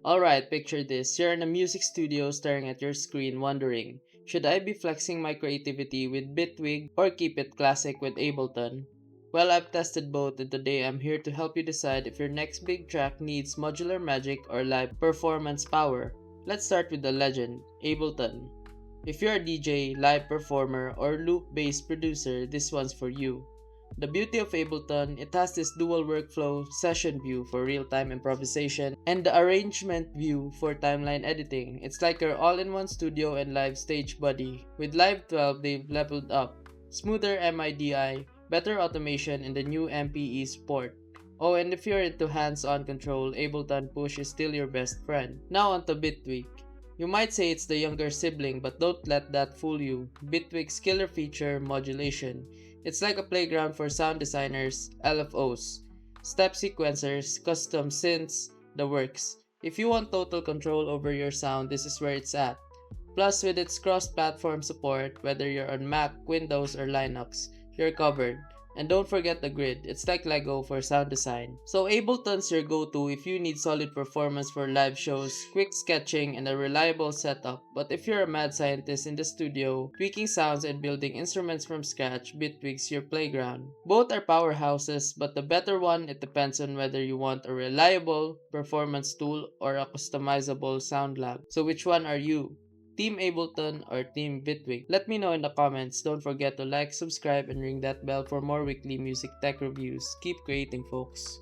Alright, picture this. You're in a music studio staring at your screen wondering, should I be flexing my creativity with Bitwig or keep it classic with Ableton? Well, I've tested both and today I'm here to help you decide if your next big track needs modular magic or live performance power. Let's start with the legend, Ableton. If you're a DJ, live performer, or loop-based producer, this one's for you. The beauty of Ableton, it has this dual workflow session view for real-time improvisation and the arrangement view for timeline editing. It's like your all-in-one studio and live stage buddy. With Live 12, they've leveled up. Smoother MIDI, better automation, and the new MPE support. Oh, and if you're into hands-on control, Ableton Push is still your best friend. Now onto Bitwig. You might say it's the younger sibling, but don't let that fool you. Bitwig's killer feature, modulation. It's like a playground for sound designers, LFOs, step sequencers, custom synths, the works. If you want total control over your sound, this is where it's at. Plus, with its cross-platform support, whether you're on Mac, Windows, or Linux, you're covered. And don't forget the grid, it's like Lego for sound design. So Ableton's your go-to if you need solid performance for live shows, quick sketching, and a reliable setup. But if you're a mad scientist in the studio, tweaking sounds and building instruments from scratch, Bitwig's your playground. Both are powerhouses, but the better one, it depends on whether you want a reliable performance tool or a customizable sound lab. So which one are you? Team Ableton or Team Bitwig? Let me know in the comments. Don't forget to like, subscribe, and ring that bell for more weekly music tech reviews. Keep creating, folks.